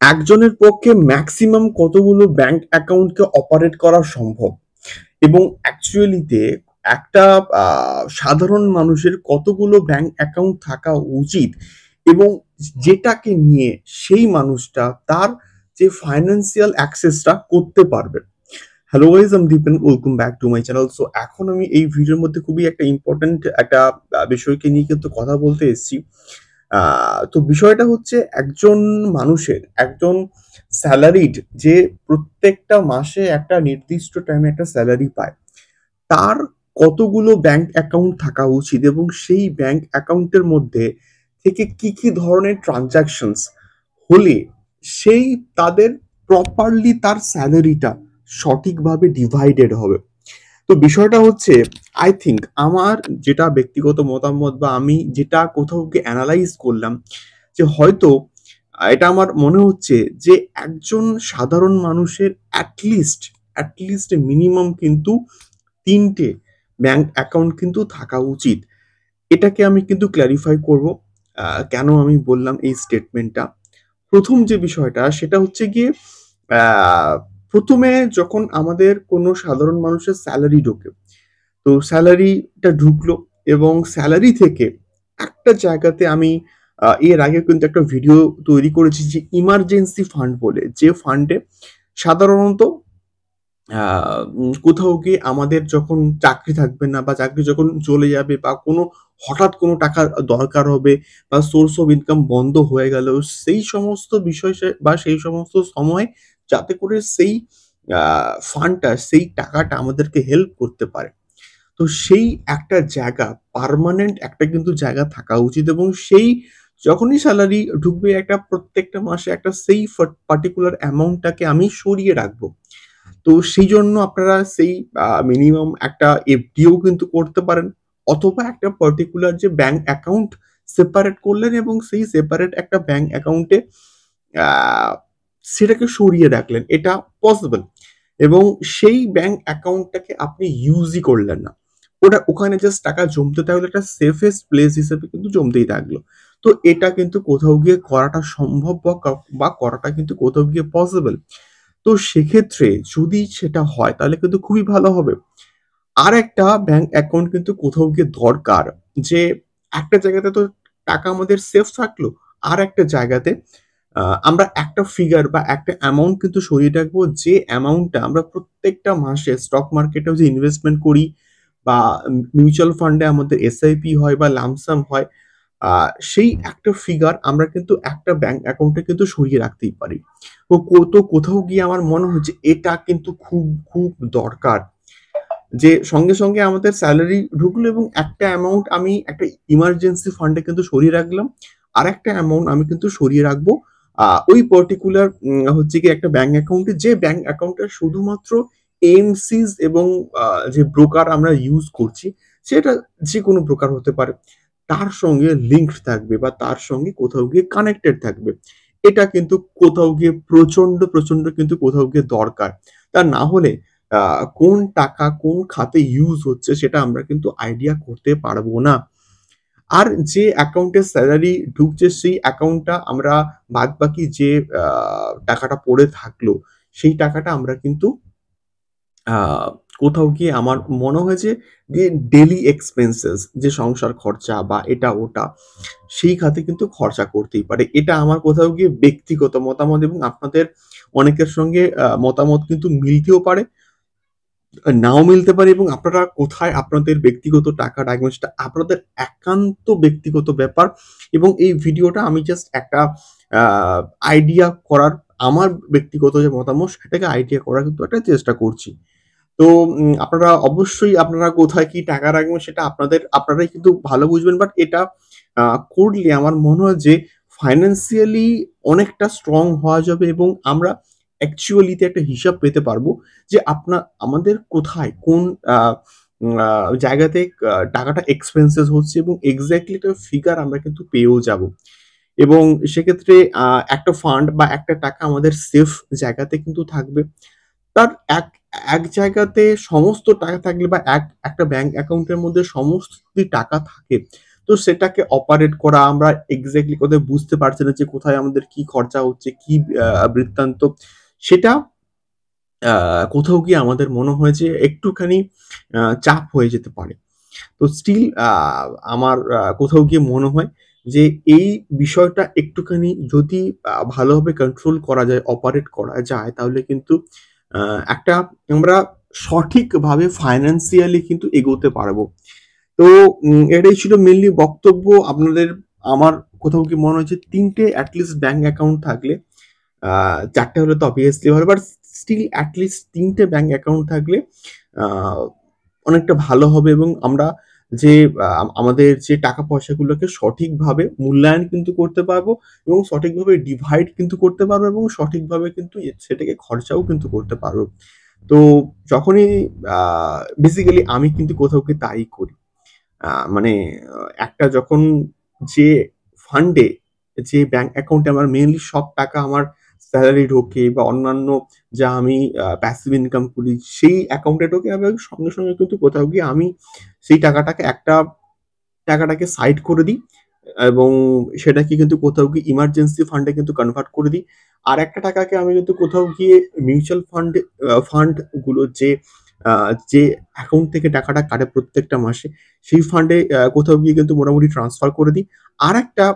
একজনের পক্ষে ম্যাক্সিমাম কতগুলো ব্যাংক অ্যাকাউন্টকে অপারেট করা সম্ভব এবং অ্যাকচুয়ালিতে একটা সাধারণ মানুষের কতগুলো ব্যাংক অ্যাকাউন্ট থাকা উচিত এবং যেটাকে নিয়ে সেই মানুষটা তার যে ফাইন্যান্সিয়াল অ্যাক্সেসটা করতে পারবে। হ্যালো গাইজ, আমি Dipen, welcome back to my channel. So এখন আমি এই ভিডিওর মধ্যে খুবই একটা ইম্পর্ট্যান্ট একটা বিষয়কে নিয়ে কিন্তু কথা বলতে এসেছি। তো বিষয়টা হচ্ছে একজন মানুষের একজন স্যালারিড যে প্রত্যেকটা মাসে একটা নির্দিষ্ট টাইমে একটা স্যালারি পায়, তার কতগুলো ব্যাংক অ্যাকাউন্ট থাকা উচিত এবং সেই ব্যাংক অ্যাকাউন্টের মধ্যে থেকে কি কি ধরনের ট্রানজাকশনস হলে সেই তাদের প্রপারলি তার স্যালারিটা সঠিকভাবে ডিভাইডেড হবে। তো বিষয়টা হচ্ছে, আই থিঙ্ক আমার যেটা ব্যক্তিগত মতামত বা আমি যেটা কোথাও গিয়ে অ্যানালাইজ করলাম, যে হয়তো এটা আমার মনে হচ্ছে যে একজন সাধারণ মানুষের অ্যাটলিস্ট মিনিমাম কিন্তু ৩টে ব্যাংক অ্যাকাউন্ট কিন্তু থাকা উচিত। এটাকে আমি কিন্তু ক্লারিফাই করব। কেন আমি বললাম এই স্টেটমেন্টটা। ১ম যে বিষয়টা সেটা হচ্ছে গিয়ে আ ১ম এ যখন আমাদের কোনো সাধারণ মানুষের সেলারি ঢোকে, তো সেলারিটা ঢুকলো এবং সেলারি থেকে একটা জায়গাতে আমি এর আগে কিন্তু একটা ভিডিও তৈরি করেছি যে ইমার্জেন্সি ফান্ড বলে, যে ফান্ডে সাধারণত আ কোথাও গিয়ে আমাদের যখন চাকরি থাকবে না বা চাকরি যখন চলে যাবে বা হঠাৎ কোনো টাকার দরকার হবে বা সোর্স অফ ইনকাম বন্ধ হয়ে গেল, সেই সমস্ত বিষয় বা সেই সমস্ত সময় যাতে করে সেই আ ফান্ডটা, সেই টাকাটা আমাদেরকে হেল্প করতে পারে। তো সেই একটা জায়গা, পার্মানেন্ট একটা কিন্তু জায়গা থাকা উচিত এবং সেই যখনই সেলারি ঢুকবে একটা প্রত্যেকটা মাসে একটা সেই পার্টিকুলার অ্যামাউন্টটাকে আমি সরিয়ে রাখবো। তো সেইজন্য আপনারা সেই মিনিমাম একটা এফডিও কিন্তু করতে পারেন, অথবা একটা পার্টিকুলার যে ব্যাংক অ্যাকাউন্ট সেপারেট করলেন এবং সেই সেপারেট একটা ব্যাংক অ্যাকাউন্টে আ সেটাকে সরিয়ে রাখলেন। এটা পসিবল এবং সেই ব্যাংক অ্যাকাউন্টটাকে আপনি ইউজই করলেন না। ওখানে জাস্ট টাকা জমতে থাকলো, একটা সেফেস্ট প্লেস হিসেবে কিন্তু জমতেই থাকলো। তো এটা কিন্তু কোথাও গিয়ে করাটা সম্ভব বা করাটা কিন্তু কোথাও গিয়ে পসিবল। তো সেক্ষেত্রে যদি সেটা হয় তাহলে কিন্তু খুবই ভালো হবে। আরেকটা ব্যাংক অ্যাকাউন্ট কিন্তু কোথাও গিয়ে দরকার, যে একটা জায়গাতে তো টাকা আমাদের সেফ থাকলো। আরেকটা জায়গাতে আমরা একটা ফিগার বা একটা অ্যামাউন্ট কিন্তু সরিয়ে রাখবো, যে অ্যামাউন্টটা আমরা প্রত্যেকটা মাসে স্টক মার্কেটেও যে ইনভেস্টমেন্ট করি বা মিউচুয়াল ফান্ডে আমাদের এসআইপি হয় বা লামসাম হয়, আ সেই একটা ফিগার আমরা কিন্তু একটা ব্যাংক অ্যাকাউন্টে কিন্তু সরিয়ে রাখতেই পারি। তো কোথাও গিয়ে আমার মনে হচ্ছে এটা কিন্তু খুব দরকার। যে সঙ্গে আমাদের সেলারি ঢুকলো এবং একটা অ্যামাউন্ট আমি একটা ইমার্জেন্সি ফান্ডে কিন্তু সরিয়ে রাখলাম। আরেকটা অ্যামাউন্ট আমি কিন্তু সরিয়ে রাখবো ওই পার্টিকুলার হচ্ছে গিয়ে একটা ব্যাংক অ্যাকাউন্টে, যে ব্যাংক অ্যাকাউন্টটা শুধুমাত্র এমসিস এবং আ যে ব্রোকার আমরা ইউজ করছি, সেটা যেকোনো ব্রোকার হতে পারে। তার সঙ্গে লিঙ্কড থাকবে বা তার সঙ্গে কোথাও গিয়ে কানেক্টেড থাকবে। এটা কিন্তু কোথাও গিয়ে প্রচন্ড কিন্তু কোথাও গিয়ে দরকার। তা না হলে আ কোন টাকা কোন খাতে ইউজ হচ্ছে সেটা আমরা কিন্তু আইডিয়া করতে পারবো না। আর যে অ্যাকাউন্টে সেলারি ঢুকছে সেই অ্যাকাউন্টটা আমরা বাদবাকি যে আ টাকাটা পড়ে থাকলো, সেই টাকাটা আমরা কিন্তু আ কোথাও গিয়ে আমার মনে হয় যে ডেইলি এক্সপেন্সেস, যে সংসার খরচা বা এটা ওটা, সেই খাতে কিন্তু খরচা করতেই পারে। এটা আমার কোথাও গিয়ে ব্যক্তিগত মতামত এবং আপনাদের অনেকের সঙ্গে মতামত কিন্তু মিলতেও পারে, নাও মিলতে পারে এবং আপনারা কোথায় আপনাদের ব্যক্তিগত টাকা রাখবেন সেটা আপনাদের একান্ত ব্যক্তিগত ব্যাপার এবং এই ভিডিওটা আমি জাস্ট একটা আ আইডিয়া করার, আমার ব্যক্তিগত যে মতামত সেটাকে আইডিয়া করার কিন্তু একটা চেষ্টা করছি। তো আপনারা অবশ্যই আপনারা কোথায় কি টাকা রাখবেন সেটা আপনারাই কিন্তু ভালো বুঝবেন। বাট এটা আ করলে আমার মনে হয় যে ফাইন্যান্সিয়ালি অনেকটা স্ট্রং হওয়া যাবে এবং আমরা অ্যাকচুয়ালি তে একটা হিসাব পেতে পারবো যে আমাদের কোথায় কোন আ আ জায়গাতে টাকাটা এক্সপেন্সেস হচ্ছে এবং এক্সাক্টলি একটা ফিগার আমরা কিন্তু পেয়েও যাবো। এবং সেক্ষেত্রে আ একটা ফান্ড বা একটা টাকা আমাদের সেফ জায়গাতে কিন্তু থাকবে। তার এক এক জায়গাতে সমস্ত টাকা থাকলে বা একটা ব্যাংক অ্যাকাউন্টের মধ্যে সমস্ত যদি টাকা থাকে, তো সেটাকে অপারেট করা আমরা এক্সাক্টলি কোথায় বুঝতে পারছি না যে কোথায় আমাদের কি খরচা হচ্ছে, কি বৃত্তান্ত সেটা কোথাও গিয়ে আমাদের মনে হয় যে একটুখানি চাপ হয়ে যেতে পারে। তো স্টিল আমার কোথাও গিয়ে মনে হয় যে এই বিষয়টা একটুখানি যদি ভালোভাবে কন্ট্রোল করা যায়, অপারেট করা যায় তাহলে কিন্তু একটা আমরা সঠিকভাবে ফাইন্যান্সিয়ালি কিন্তু এগোতে পারবো। তো এটাই ছিল মেইনলি বক্তব্য। আমার কোথাও কি মনে হচ্ছে ৩ টে এট লিস্ট ব্যাংক অ্যাকাউন্ট থাকলে ৪ টে হলে তো অবভিয়াসলি ভালো। বাট স্টিল এট লিস্ট ৩ টে ব্যাংক অ্যাকাউন্ট থাকলে আ অনেকটা ভালো হবে এবং আমরা যে আমাদের যে টাকা পয়সাগুলোকে সঠিকভাবে মূল্যায়ন কিন্তু করতে পারবো এবং সঠিকভাবে ডিভাইড কিন্তু করতে পারবো এবং সঠিকভাবে কিন্তু সেটাকে খরচাও কিন্তু করতে পারবো। তো যখনই আ বেসিক্যালি আমি কিন্তু কোথাও গিয়ে তাই করি। মানে একটা যখন যে ফান্ডে যে ব্যাংক অ্যাকাউন্টে আমার মেইনলি সব টাকা আমার সেলারি ঢোকে বা অন্যান্য যা আমি প্যাসিভ ইনকাম করি সেই অ্যাকাউন্টে ঢোকে এবং সঙ্গে, সঙ্গে কিন্তু কোথাও গিয়ে আমি সেই টাকাটাকে সাইড করে দিই এবং সেটাকে কিন্তু কোথাও গিয়ে ইমার্জেন্সি ফান্ডে কিন্তু কনভার্ট করে দিই। আরেকটা টাকাকে আমি কিন্তু কোথাও গিয়ে মিউচুয়াল ফান্ড গুলো যে অ্যাকাউন্ট থেকে টাকাটা কাটে প্রত্যেকটা মাসে, সেই ফান্ডে কোথাও গিয়ে কিন্তু মোটামুটি ট্রান্সফার করে দিই। আরেকটা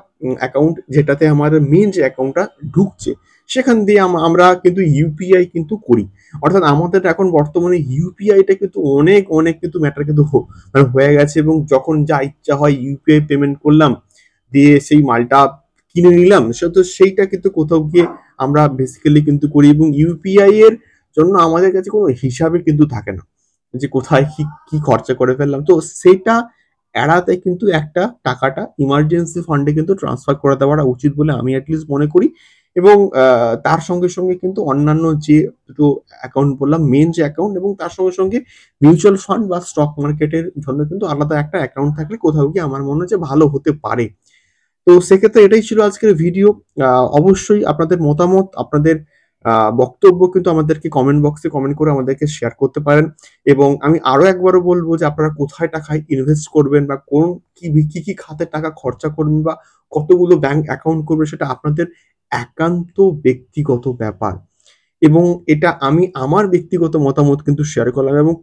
অ্যাকাউন্ট যেটাতে আমার মেইন যে অ্যাকাউন্টটা ঢুকছে, সেখান দিয়ে আমরা কিন্তু ইউপিআই কিন্তু করি। অর্থাৎ আমাদের এখন বর্তমানে ইউপিআইটা কিন্তু অনেক কিন্তু ম্যাটার কিন্তু মানে হয়ে গেছে এবং যখন যা ইচ্ছা হয় ইউপিআই পেমেন্ট করলাম, দিয়ে সেই মালটা কিনে নিলাম। সেইটা কিন্তু কোথাও গিয়ে আমরা বেসিক্যালি কিন্তু করি এবং ইউপিআই এর জন্য আমাদের কাছে কোনো হিসাবই কিন্তু থাকে না। যে কোথায় কি খরচা করে ফেললাম। তো সেইটা এড়াতে কিন্তু একটা টাকাটা ইমার্জেন্সি ফান্ডে কিন্তু ট্রান্সফার করে দেওয়াটা উচিত বলে আমি এট লিস্ট মনে করি। এবং তার সঙ্গে কিন্তু অন্যান্য যে দুটো অ্যাকাউন্ট বললাম মেইন যে অ্যাকাউন্ট এবং তার সঙ্গে মিউচুয়াল ফান্ড বা স্টক মার্কেটের জন্য কিন্তু আলাদা একটা অ্যাকাউন্ট থাকলে কোথাও গিয়ে আমার মনে হয় যে ভালো হতে পারে। তো সেক্ষেত্রে এটাই ছিল আজকের ভিডিও। অবশ্যই আপনাদের মতামত, আপনাদের বক্তব্য কিন্তু আমাদেরকে কমেন্ট বক্সে কমেন্ট করে আমাদেরকে শেয়ার করতে পারেন এবং আমি আরো একবারও বলব যে আপনারা কোথায় টাকা ইনভেস্ট করবেন বা কি খাতে টাকা খরচা করবেন বা কতগুলো ব্যাংক অ্যাকাউন্ট করবেন সেটা আপনাদের একান্ত ব্যক্তিগত ব্যাপার। এবং এটা আমি আমার ব্যক্তিগত মতামত কিন্তু শেয়ার করলাম এবং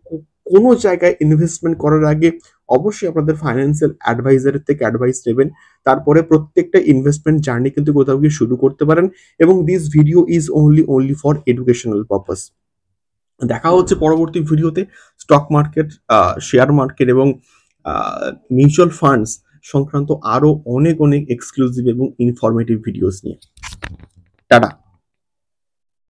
কোনো জায়গায় ইনভেস্টমেন্ট করার আগে অবশ্যই আপনাদের ফাইন্যান্সিয়াল অ্যাডভাইজারের থেকে অ্যাডভাইস নেবেন। তারপরে প্রত্যেকটা ইনভেস্টমেন্ট জার্নি কিন্তু কোথাও গিয়ে শুরু করতে পারেন এবং this video is only for educational purpose. দেখা হচ্ছে পরবর্তী ভিডিওতে স্টক মার্কেট, শেয়ার মার্কেট এবং আ মিউচুয়াল ফান্ডস সংক্রান্ত আরো অনেক এক্সক্লুসিভ এবং ইনফরমেটিভ ভিডিওস নিয়ে। টাটা।